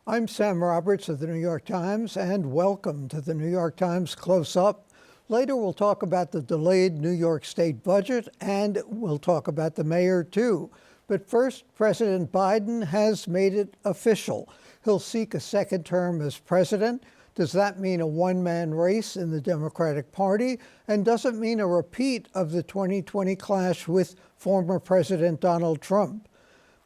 I'm Sam Roberts of the New York Times, and welcome to the New York Times Close Up. Later, we'll talk about the delayed New York State budget, and we'll talk about the mayor, too. But first, President Biden has made it official. He'll seek a second term as president. Does that mean a one-man race in the Democratic Party? And does it mean a repeat of the 2020 clash with former President Donald Trump?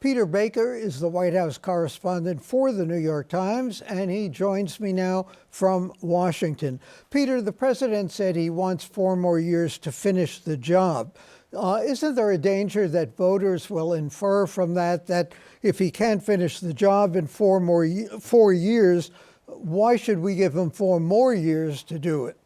Peter Baker is the White House correspondent for the New York Times, and he joins me now from Washington. Peter, the president said he wants 4 more years to finish the job. Isn't there a danger that voters will infer from that if he can't finish the job in 4 years, why should we give him 4 more years to do it?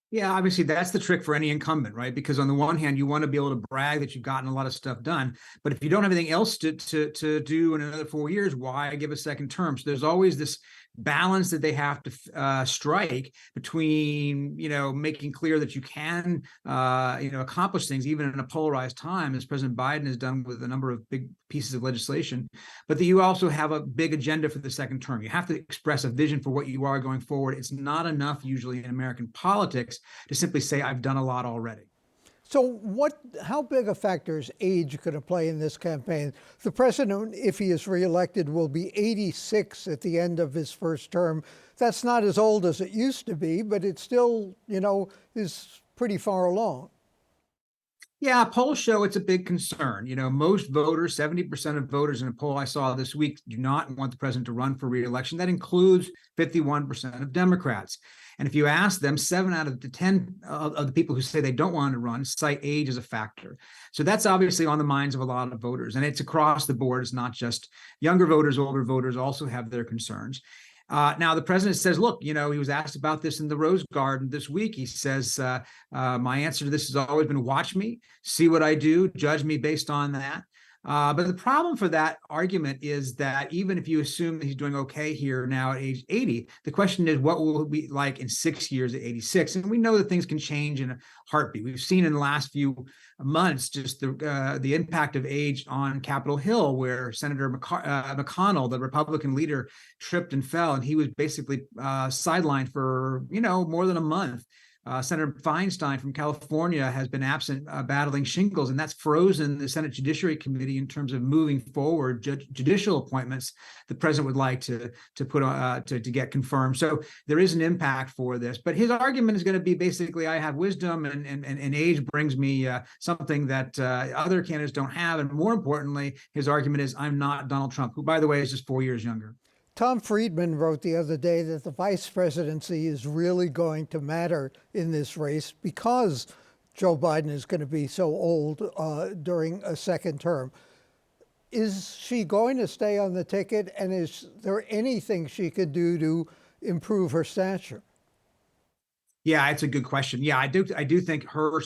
Yeah, obviously that's the trick for any incumbent, right? Because on the one hand, you want to be able to brag that you've gotten a lot of stuff done, but if you don't have anything else to do in another 4 years, why give a second term? So there's always this balance that they have to strike between, making clear that you can, accomplish things even in a polarized time, as President Biden has done with a number of big pieces of legislation, but that you also have a big agenda for the second term. You have to express a vision for what you are going forward. It's not enough usually in American politics to simply say, I've done a lot already. So how big a factor is age going to play in this campaign? The president, if he is reelected, will be 86 at the end of his first term. That's not as old as it used to be, but it still, is pretty far along. Yeah, polls show it's a big concern. Most voters, 70% of voters in a poll I saw this week, do not want the president to run for re-election. That includes 51% of Democrats. And if you ask them, 7 out of the 10 of the people who say they don't want to run cite age as a factor. So that's obviously on the minds of a lot of voters. And it's across the board. It's not just younger voters, older voters also have their concerns. Now, the president says, look, he was asked about this in the Rose Garden this week. He says, my answer to this has always been watch me, see what I do, judge me based on that. But the problem for that argument is that even if you assume that he's doing okay here now at age 80, the question is, what will it be like in 6 years at 86? And we know that things can change in a heartbeat. We've seen in the last few months just the impact of age on Capitol Hill, where Senator McConnell, the Republican leader, tripped and fell, and he was basically sidelined for more than a month. Senator Feinstein from California has been absent battling shingles, and that's frozen the Senate Judiciary Committee in terms of moving forward judicial appointments the president would like to put to get confirmed. So there is an impact for this, but his argument is going to be basically, I have wisdom, and age brings me something that other candidates don't have, and more importantly, his argument is, I'm not Donald Trump, who, by the way, is just 4 years younger. Tom Friedman wrote the other day that the vice presidency is really going to matter in this race because Joe Biden is going to be so old during a second term. Is she going to stay on the ticket, and is there anything she could do to improve her stature? Yeah, it's a good question. Yeah, I do think her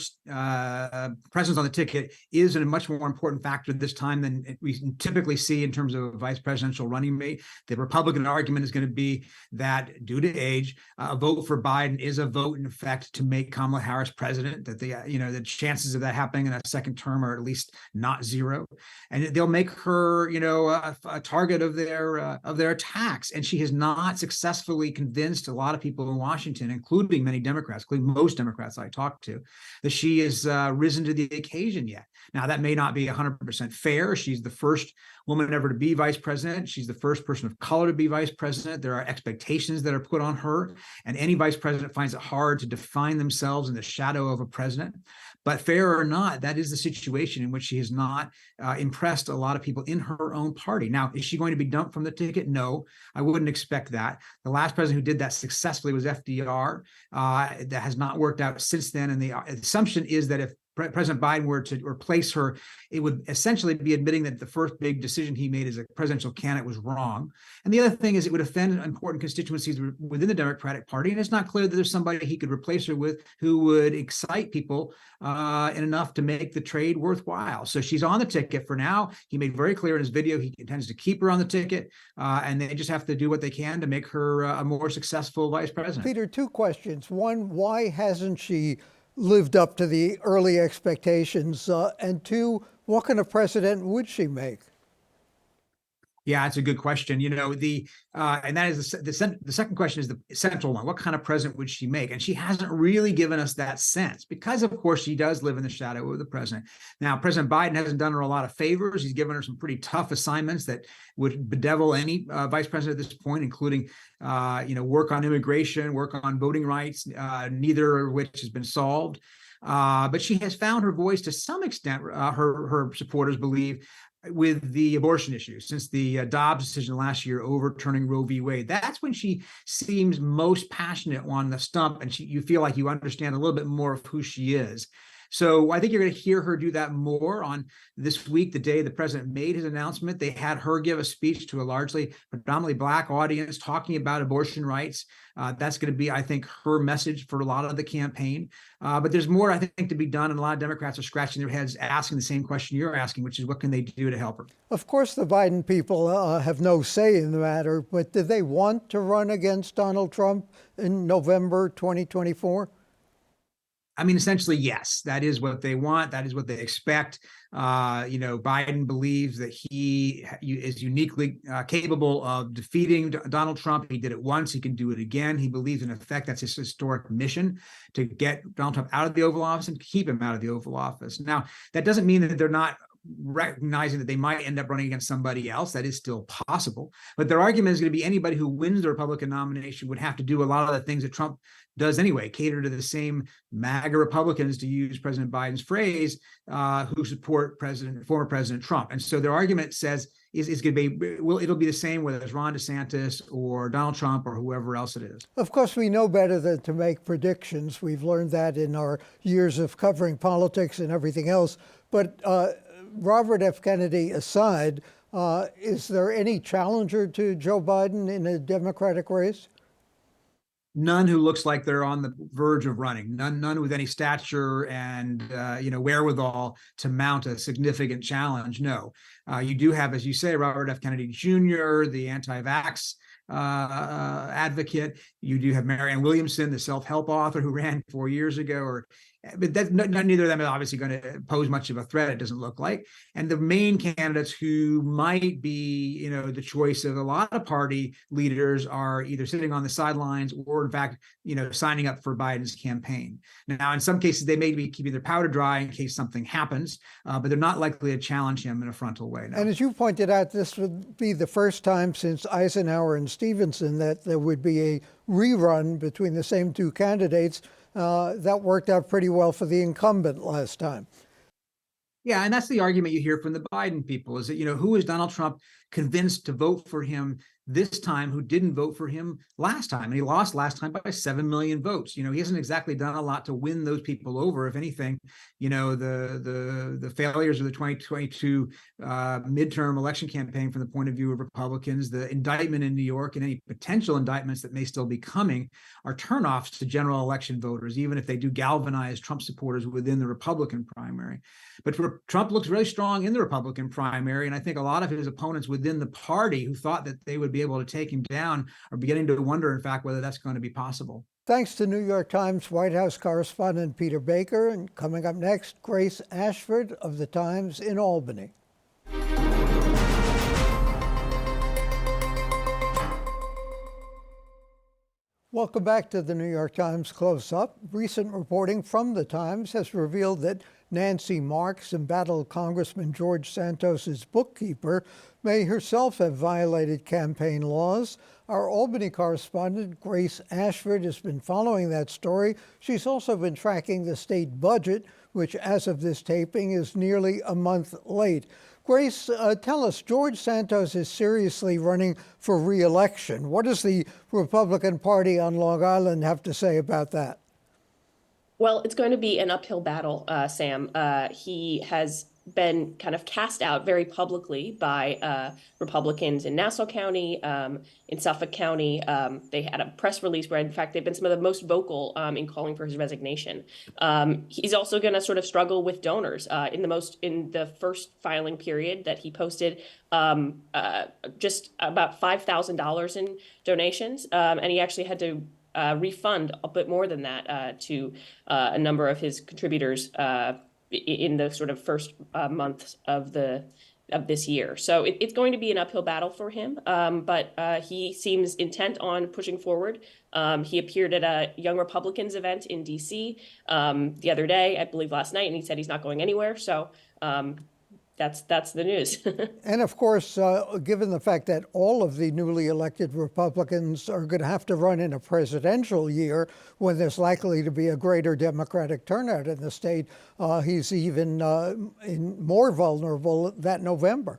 presence on the ticket is a much more important factor this time than we typically see in terms of a vice presidential running mate. The Republican argument is going to be that due to age, a vote for Biden is a vote in effect to make Kamala Harris president. That the chances of that happening in a second term are at least not zero, and they'll make her a target of their attacks. And she has not successfully convinced a lot of people in Washington, including many Democrats, including most Democrats I talked to, that she has risen to the occasion yet. Now, that may not be 100% fair. She's the first woman ever to be vice president. She's the first person of color to be vice president. There are expectations that are put on her, and any vice president finds it hard to define themselves in the shadow of a president. But fair or not, that is the situation in which she has not impressed a lot of people in her own party. Now, is she going to be dumped from the ticket? No, I wouldn't expect that. The last president who did that successfully was FDR. That has not worked out since then. And the assumption is that if President Biden were to replace her, it would essentially be admitting that the first big decision he made as a presidential candidate was wrong. And the other thing is it would offend important constituencies within the Democratic Party. And it's not clear that there's somebody he could replace her with who would excite people enough to make the trade worthwhile. So she's on the ticket for now. He made very clear in his video he intends to keep her on the ticket, and they just have to do what they can to make her a more successful vice president. Peter, 2 questions. One, why hasn't she lived up to the early expectations? And 2, what kind of president would she make? Yeah, it's a good question. And that is the second question is the central one. What kind of president would she make? And she hasn't really given us that sense because, of course, she does live in the shadow of the president. Now, President Biden hasn't done her a lot of favors. He's given her some pretty tough assignments that would bedevil any vice president at this point, including, work on immigration, work on voting rights, neither of which has been solved. But she has found her voice to some extent. Her supporters believe with the abortion issue since the Dobbs decision last year overturning Roe v. Wade. That's when she seems most passionate on the stump, and you feel like you understand a little bit more of who she is. So I think you're going to hear her do that more on this week, the day the president made his announcement. They had her give a speech to a predominantly Black audience talking about abortion rights. That's going to be, I think, her message for a lot of the campaign. But there's more, I think, to be done. And a lot of Democrats are scratching their heads asking the same question you're asking, which is what can they do to help her? Of course, the Biden people have no say in the matter, but do they want to run against Donald Trump in November 2024? I mean, essentially, yes, that is what they want. That is what they expect. Biden believes that he is uniquely capable of defeating Donald Trump. He did it once. He can do it again. He believes, in effect, that's his historic mission to get Donald Trump out of the Oval Office and keep him out of the Oval Office. Now, that doesn't mean that they're not recognizing that they might end up running against somebody else. That is still possible. But their argument is going to be anybody who wins the Republican nomination would have to do a lot of the things that Trump does anyway, cater to the same MAGA Republicans, to use President Biden's phrase, who support former President Trump. And so their argument says is going to be, it'll be the same whether it's Ron DeSantis or Donald Trump or whoever else it is. Of course, we know better than to make predictions. We've learned that in our years of covering politics and everything else. But Robert F. Kennedy aside, is there any challenger to Joe Biden in a Democratic race? None who looks like they're on the verge of running. None with any stature and wherewithal to mount a significant challenge. No, you do have, as you say, Robert F. Kennedy Jr., the anti-vax advocate. You do have Marianne Williamson, the self-help author who ran 4 years ago, but neither of them are obviously going to pose much of a threat, it doesn't look like. And the main candidates who might be, the choice of a lot of party leaders are either sitting on the sidelines or, in fact, signing up for Biden's campaign. Now, in some cases, they may be keeping their powder dry in case something happens, but they're not likely to challenge him in a frontal way. No. And as you pointed out, this would be the first time since Eisenhower and Stevenson that there would be a rerun between the same two candidates. That worked out pretty well for the incumbent last time. Yeah, and that's the argument you hear from the Biden people is that, who is Donald Trump convinced to vote for him this time who didn't vote for him last time? And he lost last time by 7 million votes. He hasn't exactly done a lot to win those people over. If anything, the failures of the 2022 midterm election campaign from the point of view of Republicans, the indictment in New York and any potential indictments that may still be coming are turnoffs to general election voters, even if they do galvanize Trump supporters within the Republican primary. But Trump looks really strong in the Republican primary, and I think a lot of his opponents within the party who thought that they would be able to take him down are beginning to wonder, in fact, whether that's going to be possible. Thanks to New York Times White House correspondent Peter Baker. And coming up next, Grace Ashford of the Times in Albany. Welcome back to the New York Times Close-Up. Recent reporting from the Times has revealed that Nancy Marks, embattled Congressman George Santos's bookkeeper, may herself have violated campaign laws. Our Albany correspondent, Grace Ashford, has been following that story. She's also been tracking the state budget, which as of this taping is nearly a month late. Grace, tell us, George Santos is seriously running for re-election. What does the Republican Party on Long Island have to say about that? Well, it's going to be an uphill battle, Sam. He has been kind of cast out very publicly by Republicans in Nassau County, in Suffolk County. They had a press release where, in fact, they've been some of the most vocal in calling for his resignation. He's also going to sort of struggle with donors. In the first filing period that he posted, just about $5,000 in donations, and he actually had to refund a bit more than that to a number of his contributors in the sort of first months of the of this year. So it's going to be an uphill battle for him, but he seems intent on pushing forward. He appeared at a Young Republicans event in DC the other day, I believe last night, and he said he's not going anywhere. So that's the news. And of course, given the fact that all of the newly elected Republicans are going to have to run in a presidential year when there's likely to be a greater Democratic turnout in the state, he's even more vulnerable that November.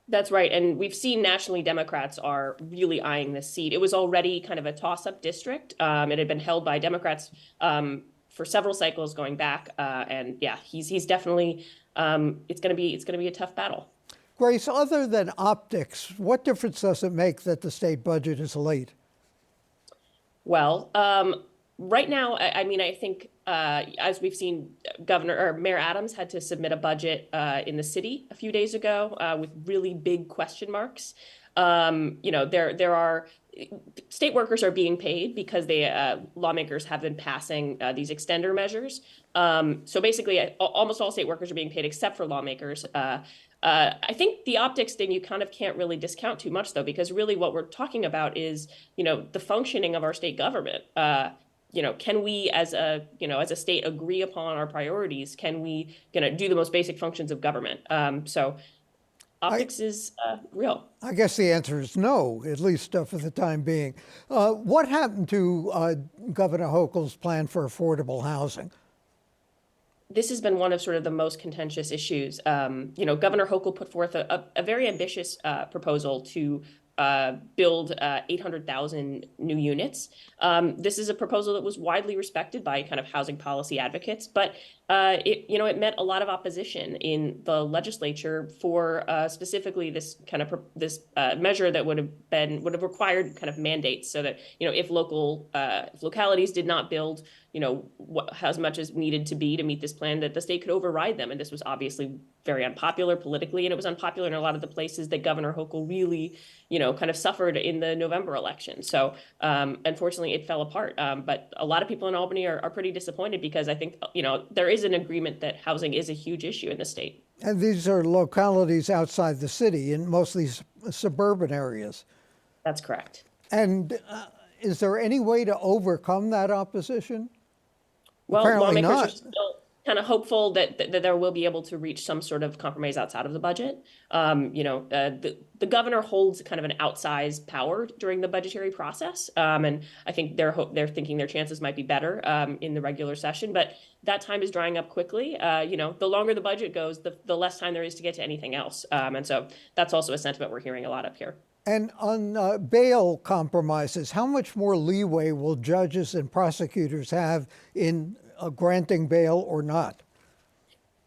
That's right. And we've seen nationally Democrats are really eyeing this seat. It was already kind of a toss-up district. It had been held by Democrats for several cycles going back. And yeah, he's definitely it's going to be a tough battle. Grace, other than optics, what difference does it make that the state budget is late? Well, right now, I mean, I think as we've seen, Mayor Adams had to submit a budget in the city a few days ago with really big question marks. There are state workers are being paid because lawmakers have been passing these extender measures. So basically, almost all state workers are being paid except for lawmakers. I think the optics thing you kind of can't really discount too much, though, because really what we're talking about is, the functioning of our state government. Can we as a state agree upon our priorities? Can we do the most basic functions of government? So optics is real. I guess the answer is no, at least for the time being. What happened to Governor Hochul's plan for affordable housing? This has been one of sort of the most contentious issues. Governor Hochul put forth a very ambitious proposal to build 800,000 new units. This is a proposal that was widely respected by kind of housing policy advocates, but it met a lot of opposition in the legislature for specifically this kind of this measure that would have required kind of mandates, so that if localities did not build as much as needed to be to meet this plan, that the state could override them. And this was obviously very unpopular politically, and it was unpopular in a lot of the places that Governor Hochul really, kind of suffered in the November election. So unfortunately, it fell apart. But a lot of people in Albany are pretty disappointed because I think, there is an agreement that housing is a huge issue in the state. And these are localities outside the city, in mostly suburban areas. That's correct. And is there any way to overcome that opposition? Well, Apparently lawmakers not. are still kind of hopeful that there will be able to reach some sort of compromise outside of the budget. The governor holds kind of an outsized power during the budgetary process, and I think they're thinking their chances might be better in the regular session. But that time is drying up quickly. The longer the budget goes, the less time there is to get to anything else. And so that's also a sentiment we're hearing a lot of here. And on bail compromises, how much more leeway will judges and prosecutors have in granting bail or not?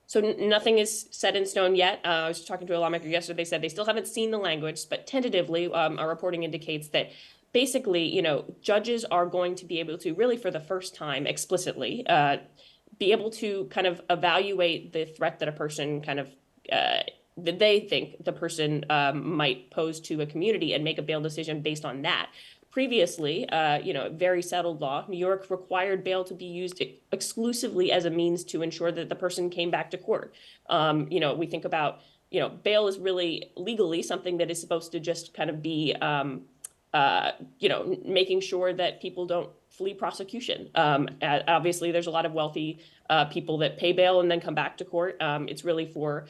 So nothing is set in stone yet. I was talking to a lawmaker yesterday. They said they still haven't seen the language, but tentatively, our reporting indicates that basically, judges are going to be able to really, for the first time, explicitly be able to kind of evaluate the threat that a person kind of that they think the person might pose to a community and make a bail decision based on that. Previously, very settled law, New York required bail to be used exclusively as a means to ensure that the person came back to court. We think about, bail is really legally something that is supposed to just kind of be, making sure that people don't flee prosecution. Obviously, there's a lot of wealthy people that pay bail and then come back to court. It's really for,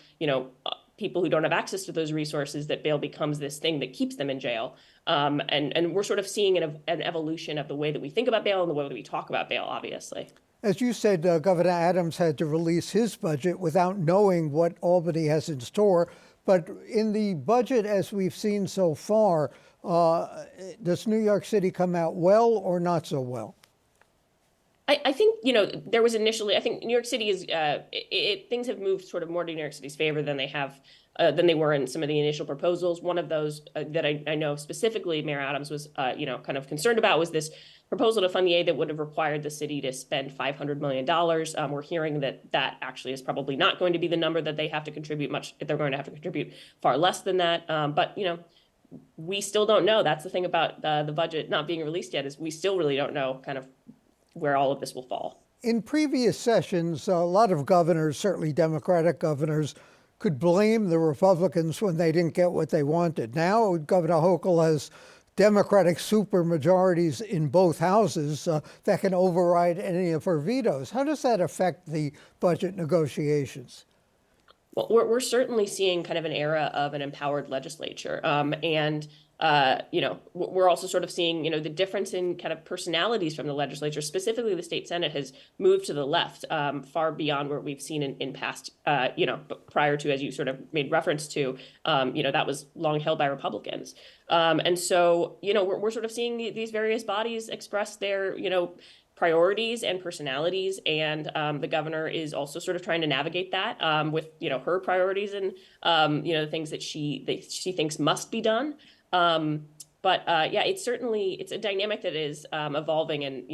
people who don't have access to those resources that bail becomes this thing that keeps them in jail. And we're sort of seeing an evolution of the way that we think about bail and the way that we talk about bail, obviously. As you said, Governor Adams had to release his budget without knowing what Albany has in store. But in the budget, as we've seen so far, does New York City come out well or not so well? I think, there was initially, I think New York City is, things have moved sort of more to New York City's favor than they were in some of the initial proposals. One of those that I know specifically Mayor Adams was, kind of concerned about was this proposal to fund the aid that would have required the city to spend $500 million. We're hearing that actually is probably not going to be the number that they have to contribute much. They're going to have to contribute far less than that. But, we still don't know. That's the thing about the budget not being released yet, is we still really don't know kind of where all of this will fall. In previous sessions, a lot of governors, certainly Democratic governors, could blame the Republicans when they didn't get what they wanted. Now Governor Hochul has Democratic supermajorities in both houses that can override any of her vetoes. How does that affect the budget negotiations? Well, we're certainly seeing kind of an era of an empowered legislature. We're also sort of seeing, the difference in kind of personalities from the legislature. Specifically, the state Senate has moved to the left, far beyond where we've seen in past, prior to, as you sort of made reference to, that was long held by Republicans. And so, we're sort of seeing these various bodies express their, priorities and personalities, and the governor is also sort of trying to navigate that with her priorities and the things that she thinks must be done. It's a dynamic that is evolving, and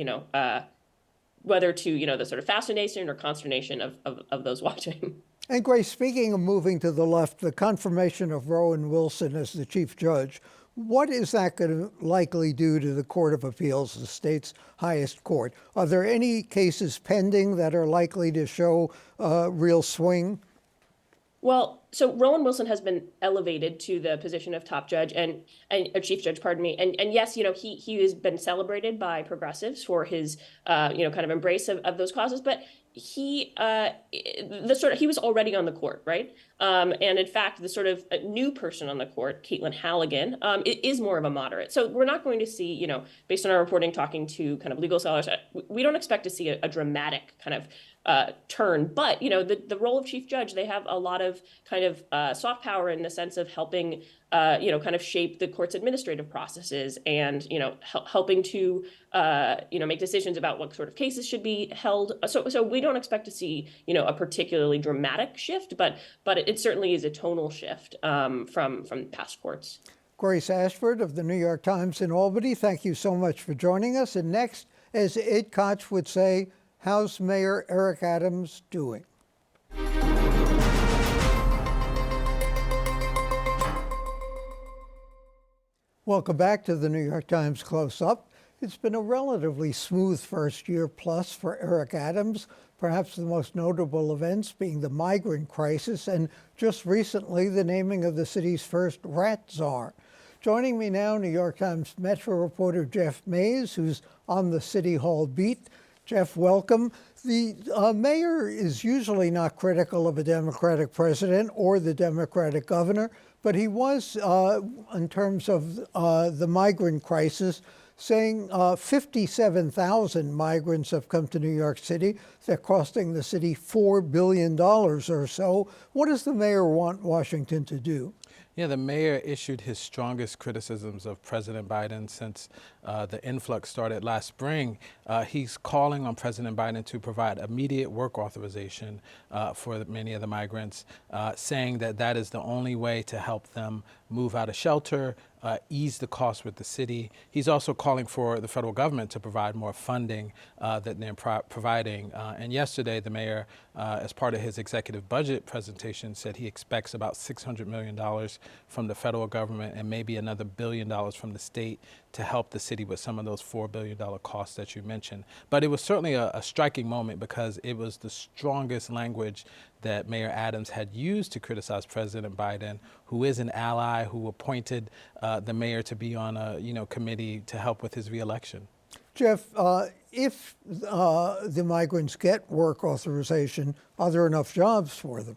whether to the sort of fascination or consternation of those watching. And Grace, speaking of moving to the left, the confirmation of Rowan Wilson as the chief judge, what is that going to likely do to the Court of Appeals, the state's highest court? Are there any cases pending that are likely to show a real swing? Well, so Rowan Wilson has been elevated to the position of top judge and chief judge, pardon me. And yes, he has been celebrated by progressives for his, kind of embrace of those causes. But he was already on the court, right? And in fact, the sort of new person on the court, Caitlin Halligan, is more of a moderate. So we're not going to see, based on our reporting, talking to kind of legal scholars, we don't expect to see a dramatic kind of turn. But, the role of chief judge, they have a lot of kind of soft power in the sense of helping, kind of shape the court's administrative processes and, helping to, make decisions about what sort of cases should be held. So we don't expect to see, a particularly dramatic shift, but it certainly is a tonal shift from past courts. Grace Ashford of the New York Times in Albany, thank you so much for joining us. And next, as Ed Koch would say, how's Mayor Eric Adams doing? Welcome back to the New York Times Close Up. It's been a relatively smooth first year plus for Eric Adams, perhaps the most notable events being the migrant crisis and just recently the naming of the city's first rat czar. Joining me now, New York Times Metro reporter Jeff Mays, who's on the City Hall beat. Jeff, welcome. The mayor is usually not critical of a Democratic president or the Democratic governor, but he was, in terms of the migrant crisis, saying 57,000 migrants have come to New York City. They're costing the city $4 billion or so. What does the mayor want Washington to do? Yeah, the mayor issued his strongest criticisms of President Biden since the influx started last spring. He's calling on President Biden to provide immediate work authorization for many of the migrants, saying that that is the only way to help them move out of shelter, ease the cost with the city. He's also calling for the federal government to provide more funding that they're providing. And yesterday, the mayor, as part of his executive budget presentation, said he expects about $600 million from the federal government and maybe another $1 billion from the state to help the city with some of those $4 billion costs that you mentioned. But it was certainly a striking moment because it was the strongest language that Mayor Adams had used to criticize President Biden, who is an ally, who appointed the mayor to be on a committee to help with his reelection. Jeff, if the migrants get work authorization, are there enough jobs for them?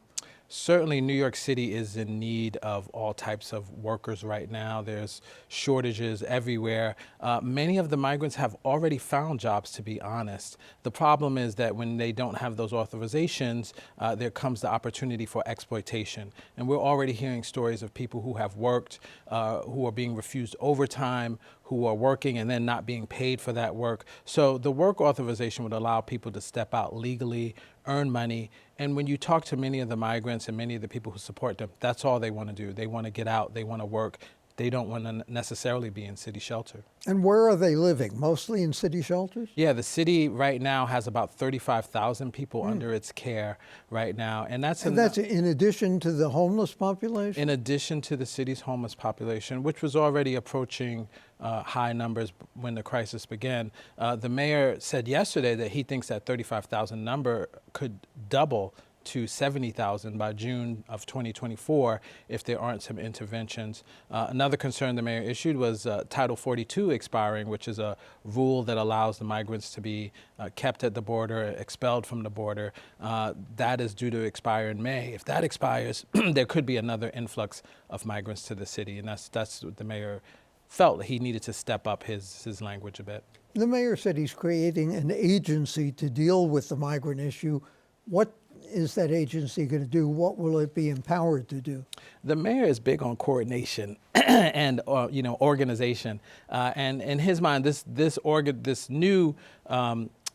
Certainly, New York City is in need of all types of workers right now. There's shortages everywhere. Many of the migrants have already found jobs, to be honest. The problem is that when they don't have those authorizations, there comes the opportunity for exploitation. And we're already hearing stories of people who have worked, who are being refused overtime, who are working and then not being paid for that work. So the work authorization would allow people to step out legally, earn money. And when you talk to many of the migrants and many of the people who support them, that's all they want to do. They want to get out, they want to work. They don't want to necessarily be in city shelter. And where are they living? Mostly in city shelters? Yeah, the city right now has about 35,000 people under its care right now. And that's in addition to the homeless population? In addition to the city's homeless population, which was already approaching high numbers when the crisis began. The mayor said yesterday that he thinks that 35,000 number could double to 70,000 by June of 2024 if there aren't some interventions. Another concern the mayor issued was Title 42 expiring, which is a rule that allows the migrants to be kept at the border, expelled from the border. That is due to expire in May. If that expires, there could be another influx of migrants to the city, and that's what the mayor felt he needed to step up his language a bit. The mayor said he's creating an agency to deal with the migrant issue. What is that agency going to do? What will it be empowered to do? The mayor is big on coordination and organization. And in his mind, this new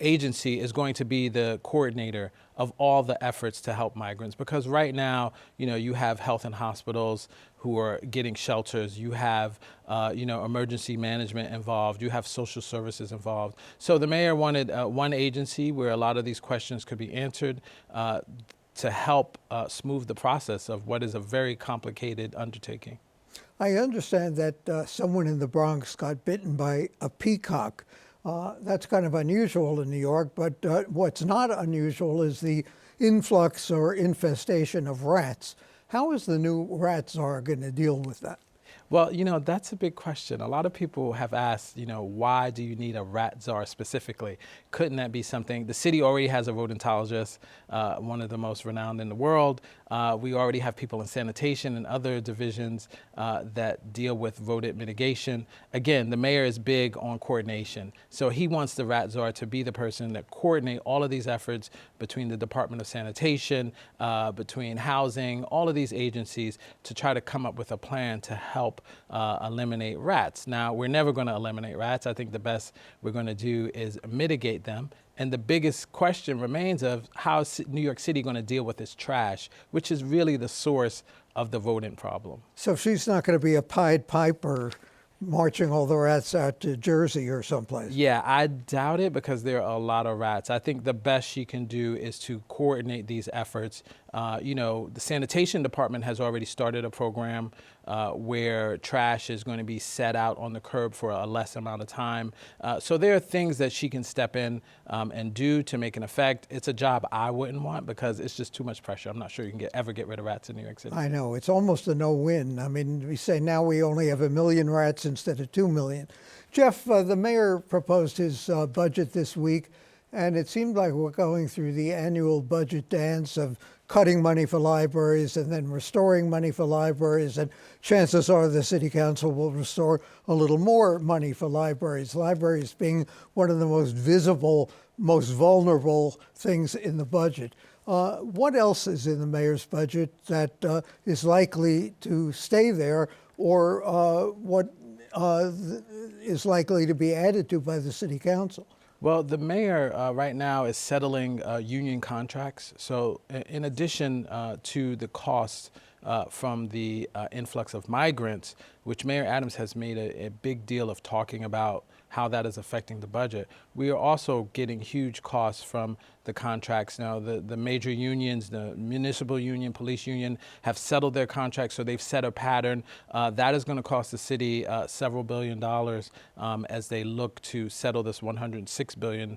agency is going to be the coordinator of all the efforts to help migrants. Because right now, you have health and hospitals who are getting shelters. You have, emergency management involved. You have social services involved. So the mayor wanted one agency where a lot of these questions could be answered to help smooth the process of what is a very complicated undertaking. I understand that someone in the Bronx got bitten by a peacock. That's kind of unusual in New York, but what's not unusual is the influx or infestation of rats. How is the new rat czar going to deal with that? Well, that's a big question. A lot of people have asked, why do you need a rat czar specifically? Couldn't that be something? The city already has a rodentologist, one of the most renowned in the world. We already have people in sanitation and other divisions that deal with rodent mitigation. Again, the mayor is big on coordination. So he wants the rat czar to be the person that coordinate all of these efforts between the Department of Sanitation, between housing, all of these agencies to try to come up with a plan to help eliminate rats. Now, we're never going to eliminate rats. I think the best we're going to do is mitigate them. And the biggest question remains of how is New York City going to deal with its trash, which is really the source of the rodent problem. So she's not going to be a Pied Piper marching all the rats out to Jersey or someplace. Yeah, I doubt it because there are a lot of rats. I think the best she can do is to coordinate these efforts. The sanitation department has already started a program where trash is going to be set out on the curb for a less amount of time. So there are things that she can step in and do to make an effect. It's a job I wouldn't want because it's just too much pressure. I'm not sure you can ever get rid of rats in New York City. I know. It's almost a no-win. I mean, we say now we only have 1 million rats instead of 2 million. Jeff, the mayor proposed his budget this week, and it seemed like we're going through the annual budget dance of cutting money for libraries and then restoring money for libraries, and chances are the city council will restore a little more money for libraries. Libraries being one of the most visible, most vulnerable things in the budget. What else is in the mayor's budget that is likely to stay there, or what is likely to be added to by the city council? Well, the mayor right now is settling union contracts. So in addition to the costs from the influx of migrants, which Mayor Adams has made a big deal of talking about how that is affecting the budget, we are also getting huge costs from the contracts. Now, the major unions, the municipal union, police union, have settled their contracts, so they've set a pattern. That is going to cost the city several $billion as they look to settle this $106 billion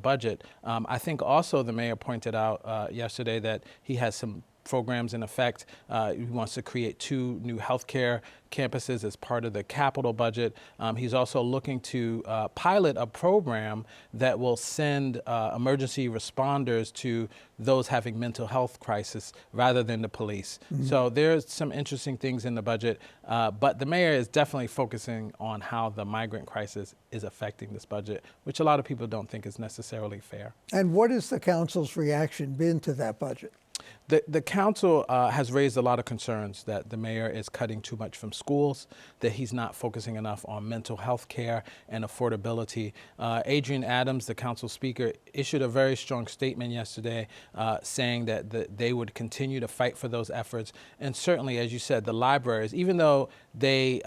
budget. I think also the mayor pointed out yesterday that he has some programs in effect. He wants to create 2 new healthcare campuses as part of the capital budget. He's also looking to pilot a program that will send emergency responders to those having mental health crisis rather than the police. Mm-hmm. So there's some interesting things in the budget, but the mayor is definitely focusing on how the migrant crisis is affecting this budget, which a lot of people don't think is necessarily fair. And what has the council's reaction been to that budget? The council has raised a lot of concerns that the mayor is cutting too much from schools, that he's not focusing enough on mental health care and affordability. Adrienne Adams, the council speaker, issued a very strong statement yesterday saying that they would continue to fight for those efforts. And certainly, as you said, the libraries, even though they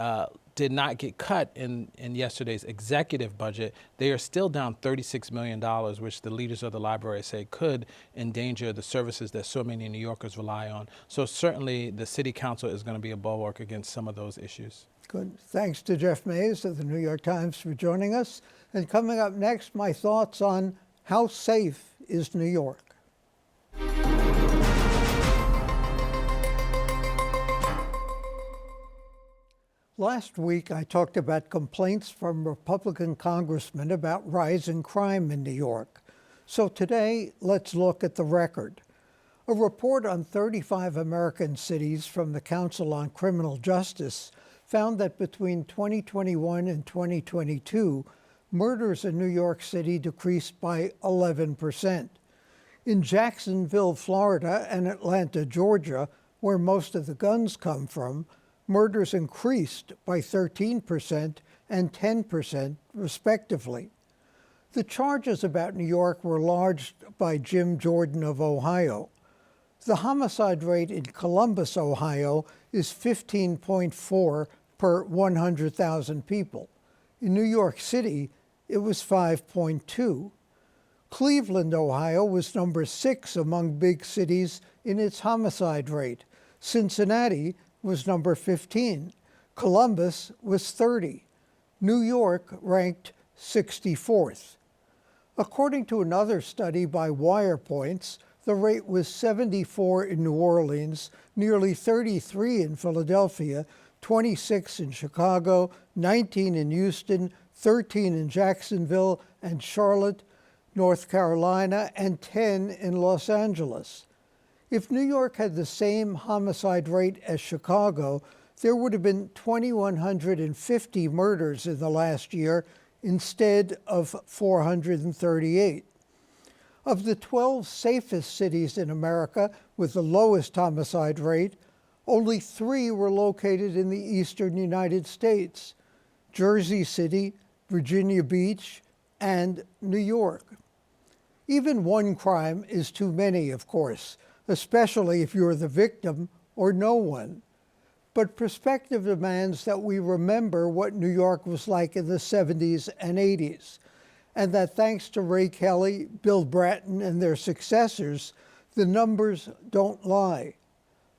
did not get cut in yesterday's executive budget, they are still down $36 million, which the leaders of the library say could endanger the services that so many New Yorkers rely on. So certainly the city council is going to be a bulwark against some of those issues. Good. Thanks to Jeff Mays of the New York Times for joining us. And coming up next, my thoughts on how safe is New York. Last week, I talked about complaints from Republican congressmen about rising crime in New York. So today, let's look at the record. A report on 35 American cities from the Council on Criminal Justice found that between 2021 and 2022, murders in New York City decreased by 11%. In Jacksonville, Florida, and Atlanta, Georgia, where most of the guns come from, murders increased by 13% and 10%, respectively. The charges about New York were lodged by Jim Jordan of Ohio. The homicide rate in Columbus, Ohio, is 15.4 per 100,000 people. In New York City, it was 5.2. Cleveland, Ohio, was number 6 among big cities in its homicide rate. Cincinnati was number 15. Columbus was 30. New York ranked 64th. According to another study by WirePoints, the rate was 74 in New Orleans, nearly 33 in Philadelphia, 26 in Chicago, 19 in Houston, 13 in Jacksonville and Charlotte, North Carolina, and 10 in Los Angeles. If New York had the same homicide rate as Chicago, there would have been 2,150 murders in the last year instead of 438. Of the 12 safest cities in America with the lowest homicide rate, only 3 were located in the eastern United States: Jersey City, Virginia Beach, and New York. Even one crime is too many, of course, especially if you're the victim or no one. But perspective demands that we remember what New York was like in the 70s and 80s, and that thanks to Ray Kelly, Bill Bratton, and their successors, the numbers don't lie.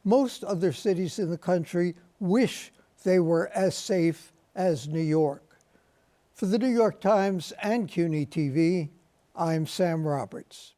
Most other cities in the country wish they were as safe as New York. For the New York Times and CUNY TV, I'm Sam Roberts.